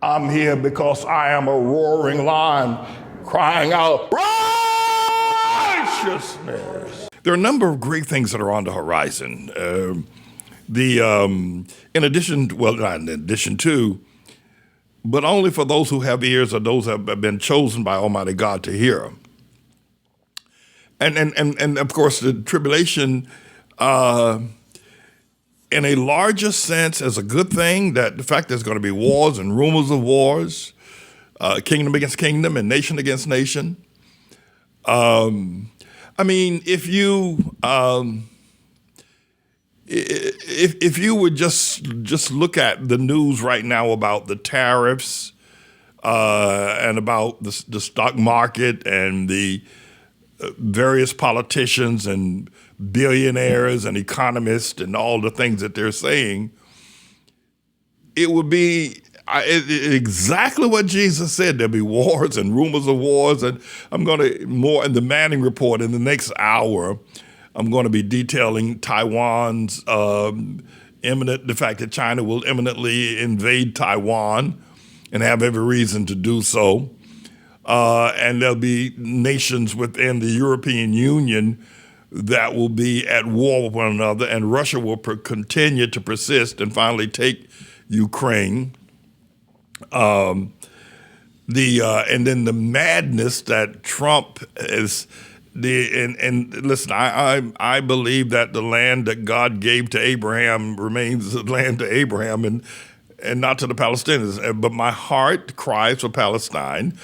I'm here because I am a roaring lion crying out righteousness. There are a number of great things that are on the horizon. In addition, well, not in addition to, but only for those who have ears or those who have been chosen by Almighty God to hear them. And of course, the tribulation, in a larger sense, is a good thing. That the fact there's going to be wars and rumors of wars, kingdom against kingdom and nation against nation. I mean, if you would just look at the news right now about the tariffs and about the stock market and the various politicians and billionaires and economists and all the things that they're saying, it would be exactly what Jesus said. There'll be wars and rumors of wars. And I'm going to, more in the Manning Report in the next hour, I'm going to be detailing Taiwan's the fact that China will imminently invade Taiwan and have every reason to do so. And there'll be nations within the European Union that will be at war with one another, and Russia will continue to persist and finally take Ukraine. And then the madness that Trump is and listen, I believe that the land that God gave to Abraham remains the land to Abraham and not to the Palestinians. But my heart cries for Palestine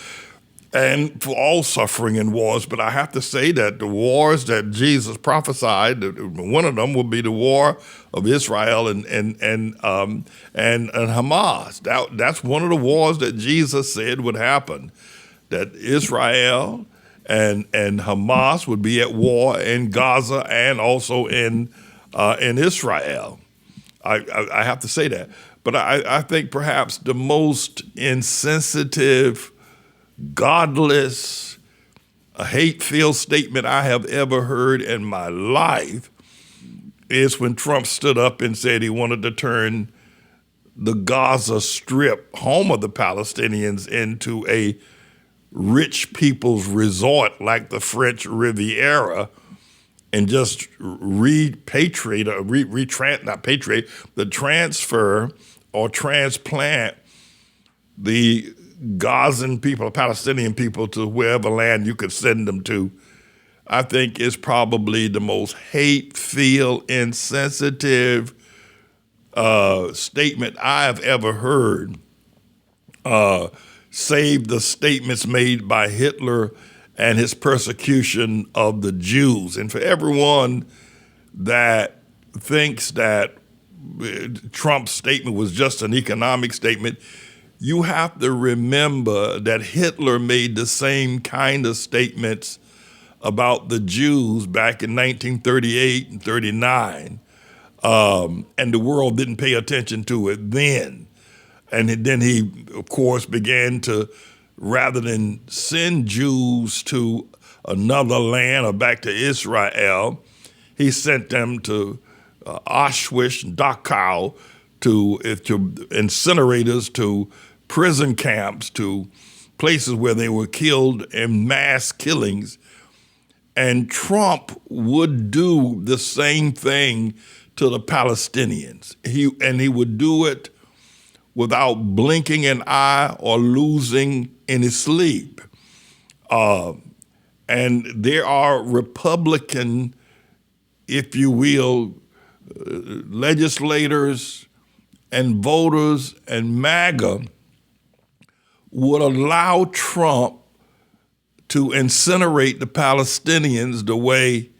and for all suffering and wars. But I have to say that the wars that Jesus prophesied, one of them will be the war of Israel and Hamas. That's one of the wars that Jesus said would happen, that Israel and Hamas would be at war in Gaza and also in Israel. I have to say that. But I think perhaps the most insensitive, godless, hate-filled statement I have ever heard in my life is when Trump stood up and said he wanted to turn the Gaza Strip, home of the Palestinians, into a rich people's resort like the French Riviera, and just transfer or transplant the Gazan people, Palestinian people, to wherever land you could send them to, I think is probably the most hate-filled, insensitive statement I have ever heard, save the statements made by Hitler and his persecution of the Jews. And for everyone that thinks that Trump's statement was just an economic statement, you have to remember that Hitler made the same kind of statements about the Jews back in 1938 and 39, and the world didn't pay attention to it then. And then he, of course, began to, rather than send Jews to another land or back to Israel, he sent them to Auschwitz and Dachau, to incinerators, to prison camps, to places where they were killed in mass killings. And Trump would do the same thing to the Palestinians. He would do it without blinking an eye or losing any sleep. And there are Republican, if you will, legislators and voters and MAGA would allow Trump to incinerate the Palestinians the way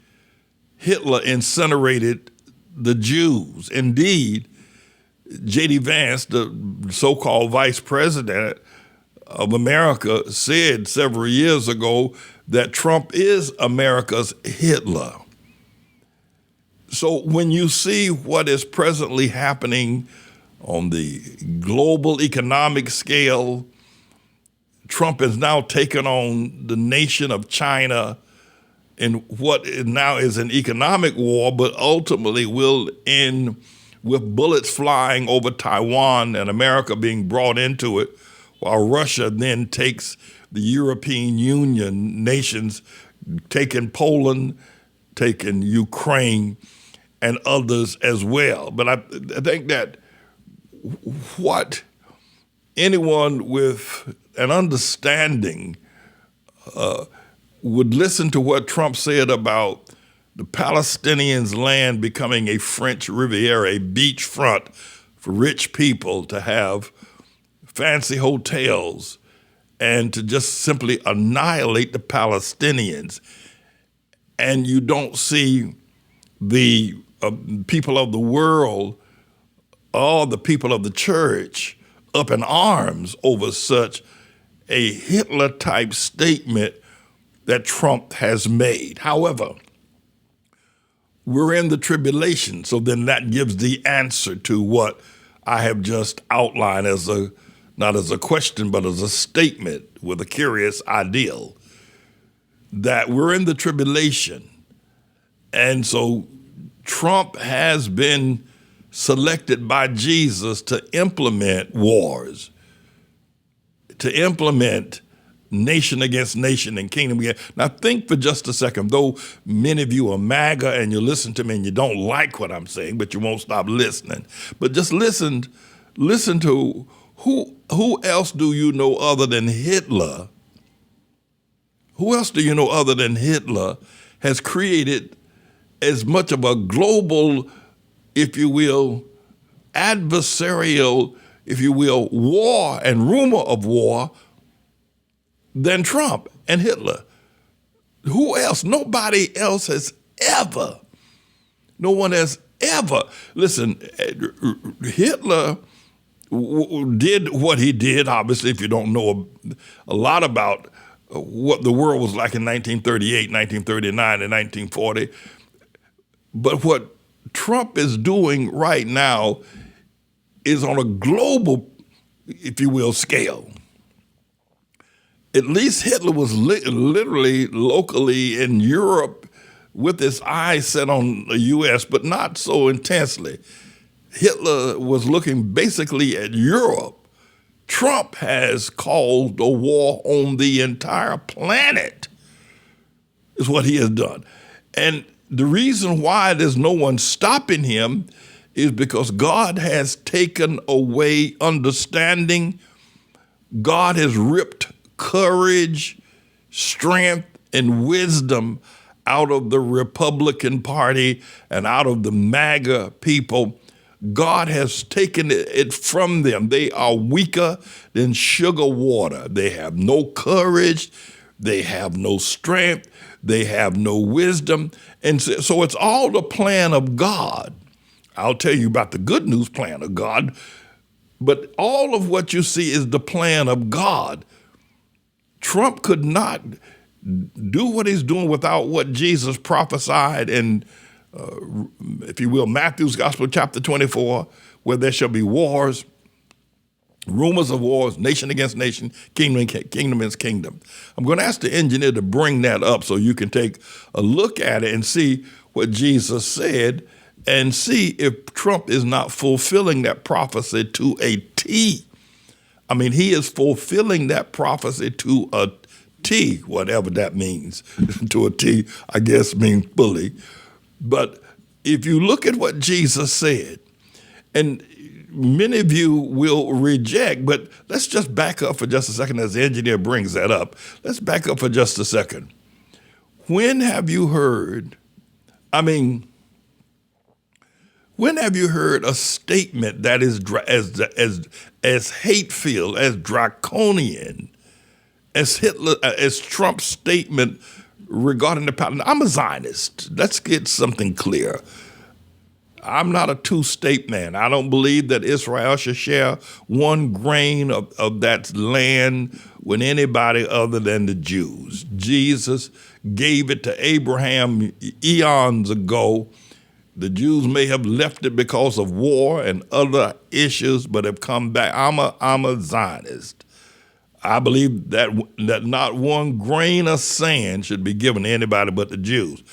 Hitler incinerated the Jews. Indeed, J.D. Vance, the so-called vice president of America, said several years ago that Trump is America's Hitler. So when you see what is presently happening on the global economic scale, Trump has now taken on the nation of China in what now is an economic war, but ultimately will end with bullets flying over Taiwan and America being brought into it while Russia then takes the European Union nations, taking Poland, taking Ukraine, and others as well. But I think that what anyone with an understanding would listen to what Trump said about the Palestinians' land becoming a French Riviera, a beachfront for rich people to have fancy hotels and to just simply annihilate the Palestinians. And you don't see the people of the world or the people of the church up in arms over such a Hitler-type statement that Trump has made. However, we're in the tribulation, so then that gives the answer to what I have just outlined as not as a question, but as a statement with a curious ideal, that we're in the tribulation. And so Trump has been selected by Jesus to implement wars, to implement nation against nation and kingdom against. Now think for just a second, though many of you are MAGA and you listen to me and you don't like what I'm saying, but you won't stop listening. But just listen to who else do you know other than Hitler? Who else do you know other than Hitler has created as much of a global, if you will, adversarial, if you will, war and rumor of war than Trump and Hitler? Who else? Nobody else has ever. No one has ever. Listen, Hitler did what he did. Obviously, if you don't know a lot about what the world was like in 1938, 1939, and 1940. But what Trump is doing right now is on a global, if you will, scale. At least Hitler was literally locally in Europe with his eyes set on the U.S., but not so intensely. Hitler was looking basically at Europe. Trump has called a war on the entire planet, is what he has done. And the reason why there's no one stopping him is because God has taken away understanding. God has ripped courage, strength, and wisdom out of the Republican Party and out of the MAGA people. God has taken it from them. They are weaker than sugar water. They have no courage. They have no strength. They have no wisdom. And so it's all the plan of God. I'll tell you about the good news plan of God. But all of what you see is the plan of God. Trump could not do what he's doing without what Jesus prophesied in if you will, Matthew's Gospel, chapter 24, where there shall be wars, rumors of wars, nation against nation, kingdom against kingdom. I'm going to ask the engineer to bring that up so you can take a look at it and see what Jesus said and see if Trump is not fulfilling that prophecy to a T. I mean, he is fulfilling that prophecy to a T, whatever that means. To a T, I guess, means fully. But if you look at what Jesus said, and many of you will reject, but let's just back up for just a second as the engineer brings that up. Let's back up for just a second. When have you heard, when have you heard a statement that is as hate-filled, as draconian, as Trump's statement regarding the Palestinians? I'm a Zionist. Let's get something clear. I'm not a two-state man. I don't believe that Israel should share one grain of that land with anybody other than the Jews. Jesus gave it to Abraham eons ago. The Jews may have left it because of war and other issues, but have come back. I'm a Zionist. I believe that not one grain of sand should be given to anybody but the Jews.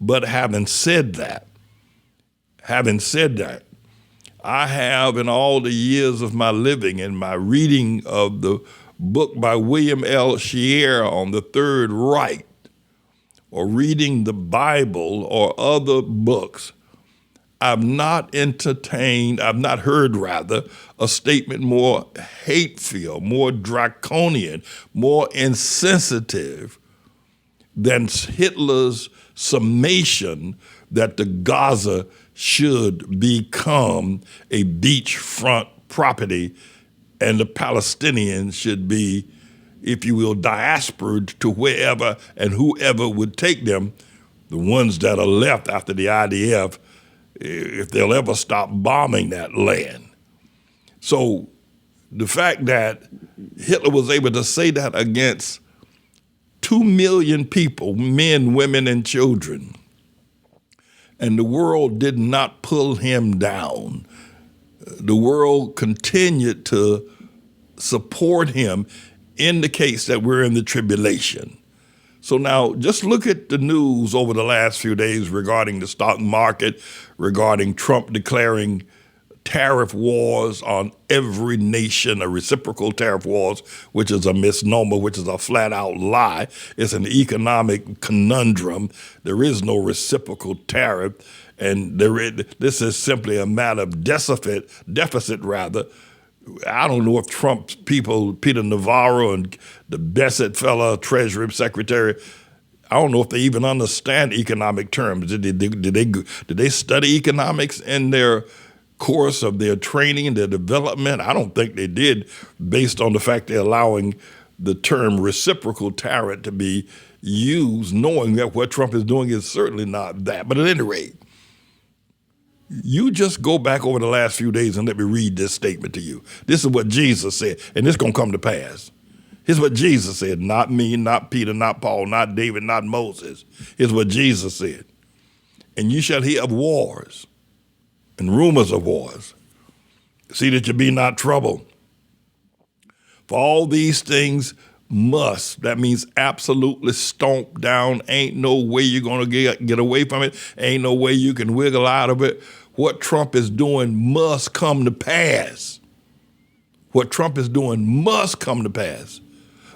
But having said that, I have, in all the years of my living and my reading of the book by William L. Shirer on the Third Reich, or reading the Bible or other books, I've not heard rather, a statement more hate-filled, more draconian, more insensitive than Hitler's summation that the Gaza should become a beachfront property and the Palestinians should be, if you will, diaspored to wherever and whoever would take them, the ones that are left after the IDF, if they'll ever stop bombing that land. So the fact that Hitler was able to say that against 2 million people, men, women, and children, and the world did not pull him down. The world continued to support him, indicates that we're in the tribulation. So now just look at the news over the last few days regarding the stock market, regarding Trump declaring tariff wars on every nation, a reciprocal tariff wars, which is a misnomer, which is a flat out lie. It's an economic conundrum. There is no reciprocal tariff, and this is simply a matter of deficit rather. I don't know if Trump's people, Peter Navarro and the Bessett fellow, Treasury Secretary, I don't know if they even understand economic terms. Did they study economics in their course of their training and their development? I don't think they did, based on the fact they're allowing the term reciprocal tariff to be used, knowing that what Trump is doing is certainly not that. But at any rate, you just go back over the last few days and let me read this statement to you. This is what Jesus said, and this is going to come to pass. Here's what Jesus said, not me, not Peter, not Paul, not David, not Moses. Here's what Jesus said. And you shall hear of wars and rumors of wars. See that you be not troubled. For all these things must, that means absolutely stomp down. Ain't no way you're going to get away from it. Ain't no way you can wiggle out of it. What Trump is doing must come to pass. What Trump is doing must come to pass.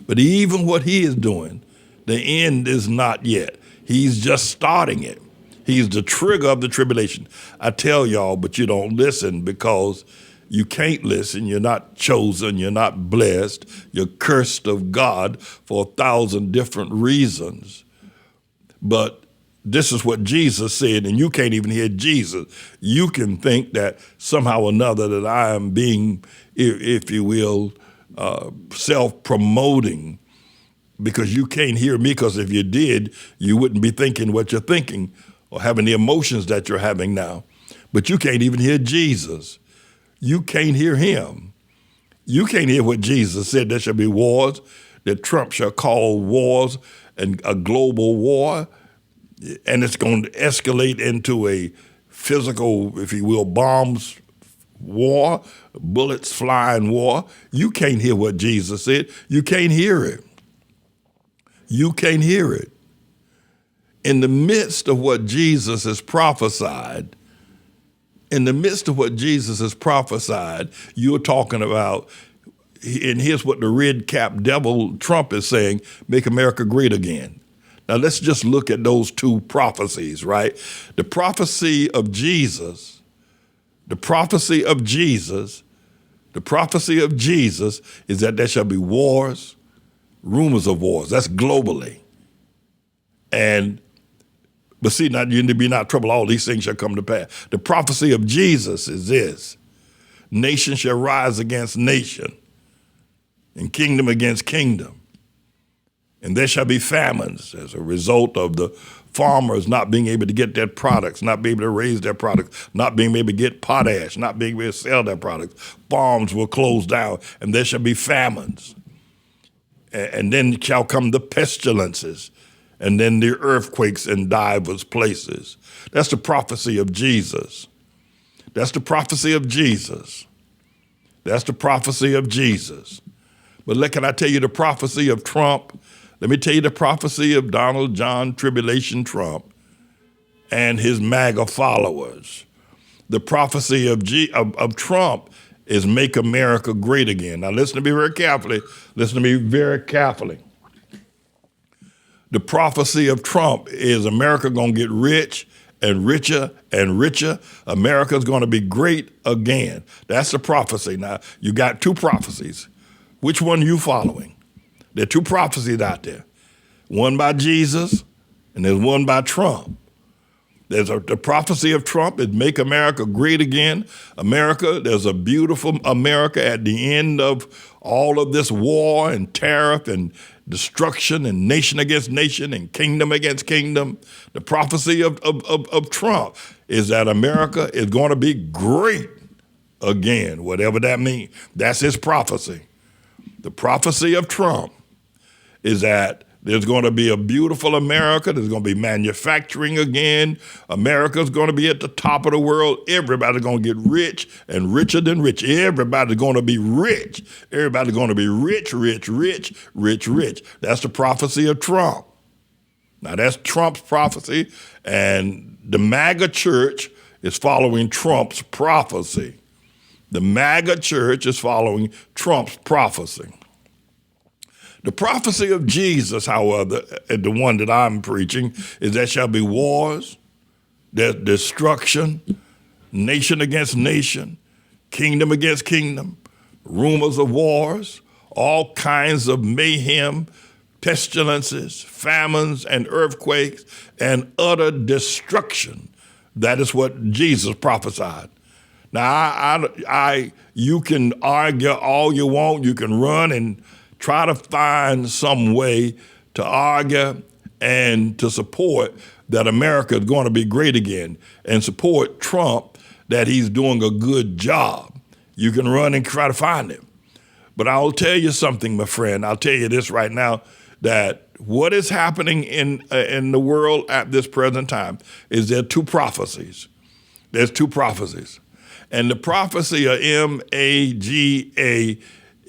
But even what he is doing, the end is not yet. He's just starting it. He's the trigger of the tribulation. I tell y'all, but you don't listen because you can't listen. You're not chosen. You're not blessed. You're cursed of God for 1,000 different reasons. But this is what Jesus said, and you can't even hear Jesus. You can think that somehow or another that I am being, if you will, self-promoting, because you can't hear me, because if you did, you wouldn't be thinking what you're thinking or having the emotions that you're having now. But you can't even hear Jesus. You can't hear him. You can't hear what Jesus said. There shall be wars, that Trump shall call wars, and a global war, and it's going to escalate into a physical, if you will, bombs war, bullets flying war. You can't hear what Jesus said. You can't hear it. You can't hear it. In the midst of what Jesus has prophesied, you're talking about, and here's what the red-capped devil Trump is saying, make America great again. Now let's just look at those two prophecies, right? The prophecy of Jesus is that there shall be wars, rumors of wars. That's globally. But see, not you need to be not troubled. All these things shall come to pass. The prophecy of Jesus is this: nation shall rise against nation, and kingdom against kingdom. And there shall be famines as a result of the farmers not being able to get their products, not being able to raise their products, not being able to get potash, not being able to sell their products. Farms will close down, and there shall be famines. And then shall come the pestilences, and then the earthquakes in divers places. That's the prophecy of Jesus. That's the prophecy of Jesus. That's the prophecy of Jesus. But can I tell you the prophecy of Trump? Let me tell you the prophecy of Donald John Tribulation Trump and his MAGA followers. The prophecy of Trump is make America great again. Now listen to me very carefully. Listen to me very carefully. The prophecy of Trump is America going to get rich and richer and richer. America's going to be great again. That's the prophecy. Now, you got two prophecies. Which one are you following? There are two prophecies out there. One by Jesus and there's one by Trump. The prophecy of Trump is make America great again. America, there's a beautiful America at the end of all of this war and tariff and destruction and nation against nation and kingdom against kingdom. The prophecy of Trump is that America is going to be great again, whatever that means. That's his prophecy. The prophecy of Trump is that there's going to be a beautiful America. There's going to be manufacturing again. America's going to be at the top of the world. Everybody's going to get rich and richer than rich. Everybody's going to be rich. Everybody's going to be rich, rich, rich, rich, rich. That's the prophecy of Trump. Now, that's Trump's prophecy, and the MAGA church is following Trump's prophecy. The MAGA church is following Trump's prophecy. The prophecy of Jesus, however, the one that I'm preaching, is there shall be wars, there's destruction, nation against nation, kingdom against kingdom, rumors of wars, all kinds of mayhem, pestilences, famines, and earthquakes, and utter destruction. That is what Jesus prophesied. Now, you can argue all you want. You can run and try to find some way to argue and to support that America is going to be great again and support Trump that he's doing a good job. You can run and try to find him. But I'll tell you something, my friend. I'll tell you this right now, that what is happening in the world at this present time is there are two prophecies. There's two prophecies. And the prophecy of MAGA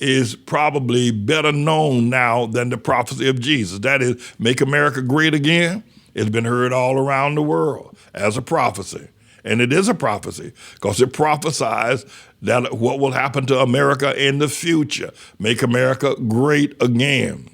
is probably better known now than the prophecy of Jesus. That is, make America great again. It's been heard all around the world as a prophecy. And it is a prophecy because it prophesies that what will happen to America in the future. Make America great again.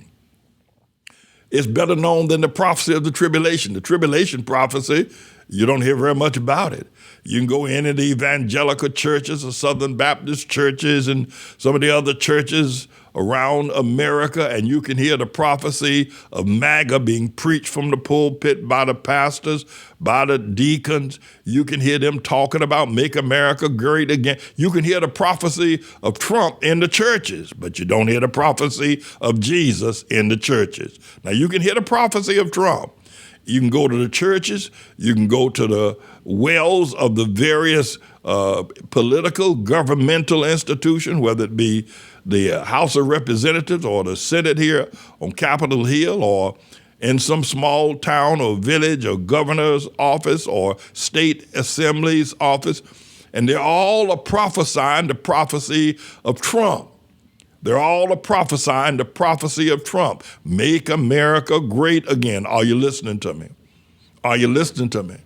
It's better known than the prophecy of the tribulation. The tribulation prophecy, you don't hear very much about it. You can go into the evangelical churches or Southern Baptist churches and some of the other churches around America, and you can hear the prophecy of MAGA being preached from the pulpit by the pastors, by the deacons. You can hear them talking about make America great again. You can hear the prophecy of Trump in the churches, but you don't hear the prophecy of Jesus in the churches. Now, you can hear the prophecy of Trump. You can go to the churches. You can go to the wells of the various political, governmental institutions, whether it be the House of Representatives or the Senate here on Capitol Hill or in some small town or village or governor's office or state assembly's office. And they're all prophesying the prophecy of Trump. They're all prophesying the prophecy of Trump. Make America great again. Are you listening to me? Are you listening to me?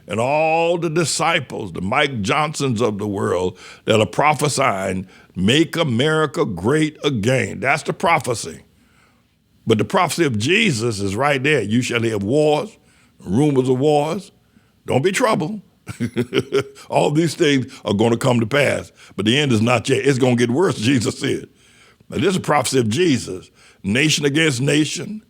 And all the disciples, the Mike Johnsons of the world that are prophesying, make America great again. That's the prophecy. But the prophecy of Jesus is right there. You shall have wars, rumors of wars. Don't be troubled. All these things are going to come to pass. But the end is not yet. It's going to get worse, Jesus said. Now, this is a prophecy of Jesus. Nation against nation.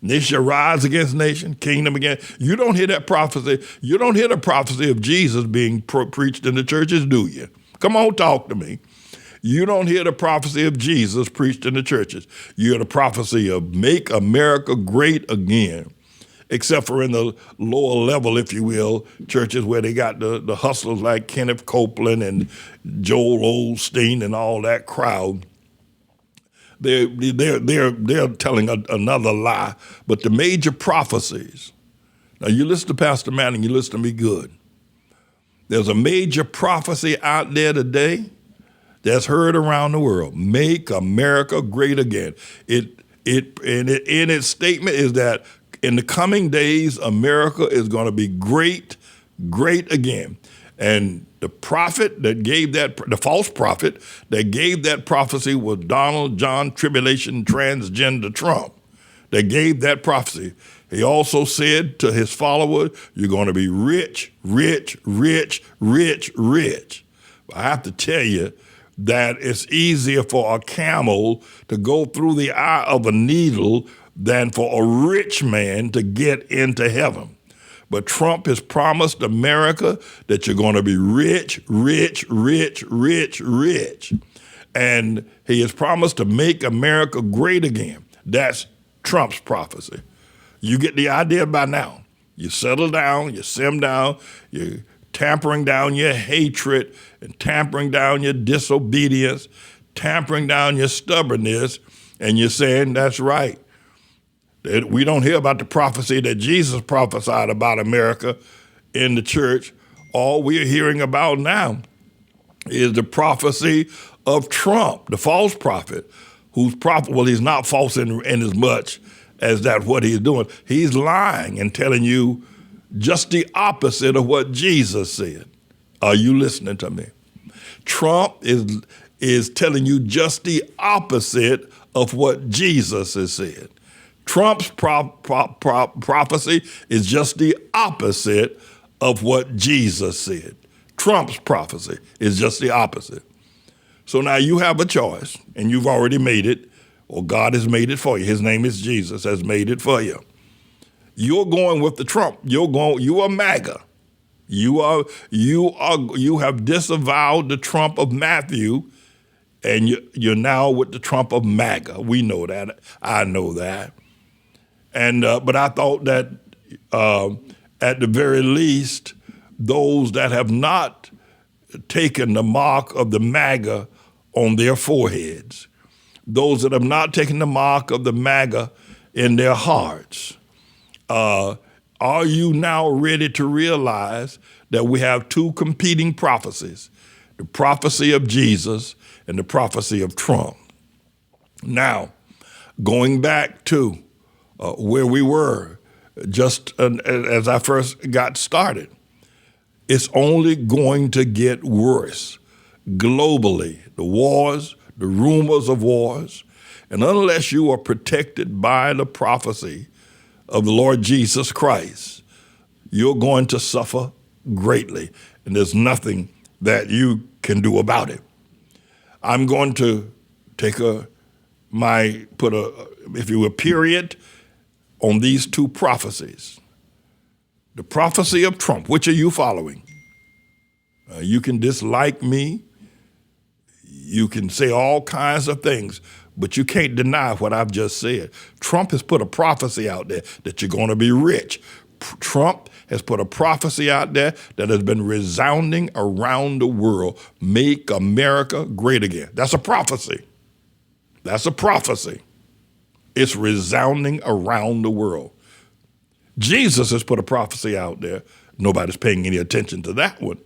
Nation shall rise against nation. Kingdom against. You don't hear that prophecy. You don't hear the prophecy of Jesus being preached in the churches, do you? Come on, talk to me. You don't hear the prophecy of Jesus preached in the churches. You hear the prophecy of make America great again. Except for in the lower level, if you will, churches where they got the hustlers like Kenneth Copeland and Joel Osteen and all that crowd. They're telling another lie. But the major prophecies, now you listen to Pastor Manning, you listen to me good. There's a major prophecy out there today that's heard around the world. Make America great again. In its statement is that in the coming days, America is going to be great, great again. And the prophet that gave that, the false prophet that gave that prophecy was Donald John Tribulation Transgender Trump that gave that prophecy. He also said to his followers, you're going to be rich, rich, rich, rich, rich. I have to tell you that it's easier for a camel to go through the eye of a needle than for a rich man to get into heaven. But Trump has promised America that you're going to be rich, rich, rich, rich, rich. And he has promised to make America great again. That's Trump's prophecy. You get the idea by now. You settle down, you sim down, you're tampering down your hatred and tampering down your disobedience, tampering down your stubbornness, and you're saying, that's right. We don't hear about the prophecy that Jesus prophesied about America in the church. All we're hearing about now is the prophecy of Trump, the false prophet, whose prophet, well, he's not false in as much as that what he's doing. He's lying and telling you just the opposite of what Jesus said. Are you listening to me? Trump is telling you just the opposite of what Jesus has said. Trump's prophecy is just the opposite of what Jesus said. Trump's prophecy is just the opposite. So now you have a choice, and you've already made it, or God has made it for you. His name is Jesus, has made it for you. You're going with the Trump. You are MAGA. You have disavowed the Trump of Matthew, and you're now with the Trump of MAGA. We know that. I know that. And but I thought that at the very least, those that have not taken the mark of the MAGA on their foreheads, those that have not taken the mark of the MAGA in their hearts, are you now ready to realize that we have two competing prophecies, the prophecy of Jesus and the prophecy of Trump? Now, going back to where we were just as I first got started, it's only going to get worse globally. The wars, the rumors of wars, and unless you are protected by the prophecy of the Lord Jesus Christ, you're going to suffer greatly, and there's nothing that you can do about it. I'm going to take put a, if you will, period on these two prophecies. The prophecy of Trump, which are you following? You can dislike me. You can say all kinds of things, but you can't deny what I've just said. Trump has put a prophecy out there that you're going to be rich. Trump has put a prophecy out there that has been resounding around the world. Make America great again. That's a prophecy. That's a prophecy. It's resounding around the world. Jesus has put a prophecy out there. Nobody's paying any attention to that one,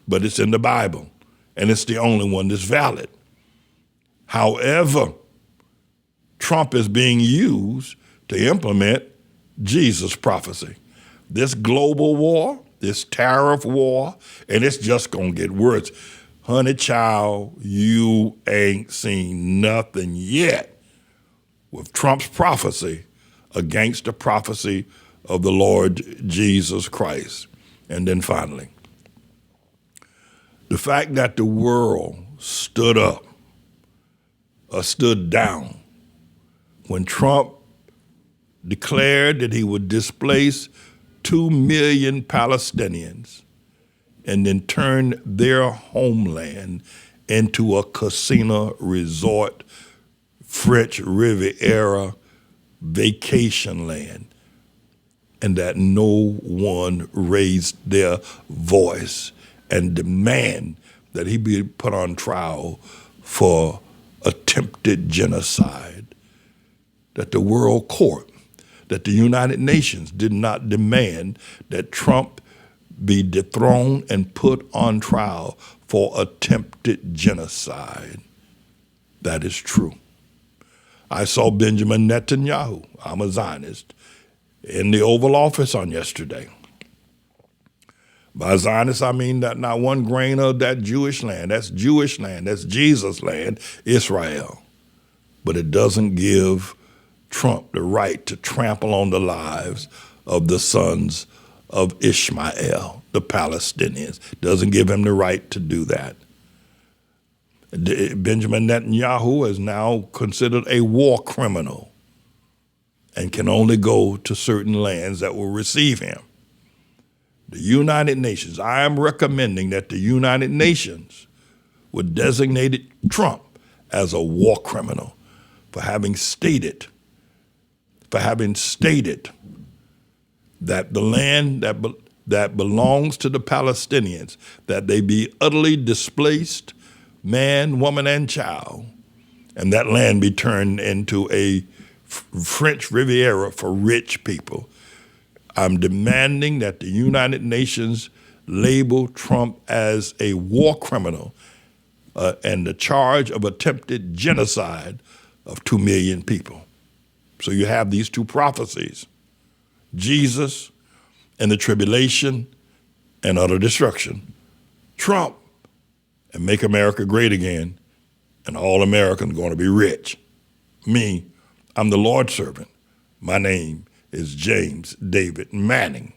but it's in the Bible, and it's the only one that's valid. However, Trump is being used to implement Jesus' prophecy. This global war, this tariff war, and it's just going to get worse. Honey child, you ain't seen nothing yet with Trump's prophecy against the prophecy of the Lord Jesus Christ. And then finally, the fact that the world stood up or stood down when Trump declared that he would displace 2 million Palestinians and then turn their homeland into a casino resort, French Riviera vacation land, and that no one raised their voice and demand that he be put on trial for attempted genocide, that the world court, that the United Nations did not demand that Trump be dethroned and put on trial for attempted genocide. That is true. I saw Benjamin Netanyahu, I'm a Zionist, in the Oval Office on yesterday. By Zionists, I mean that not one grain of that Jewish land. That's Jewish land. That's Jesus' land, Israel. But it doesn't give Trump the right to trample on the lives of the sons of Ishmael, the Palestinians. Doesn't give him the right to do that. Benjamin Netanyahu is now considered a war criminal and can only go to certain lands that will receive him. The United Nations, I am recommending that the United Nations would designate Trump as a war criminal for having stated that the land that belongs to the Palestinians, that they be utterly displaced, man, woman, and child, and that land be turned into a French Riviera for rich people. I'm demanding that the United Nations label Trump as a war criminal and the charge of attempted genocide of 2 million people. So you have these two prophecies, Jesus and the tribulation and utter destruction, Trump and make America great again, and all Americans going to be rich. Me, I'm the Lord's servant. My name is James David Manning.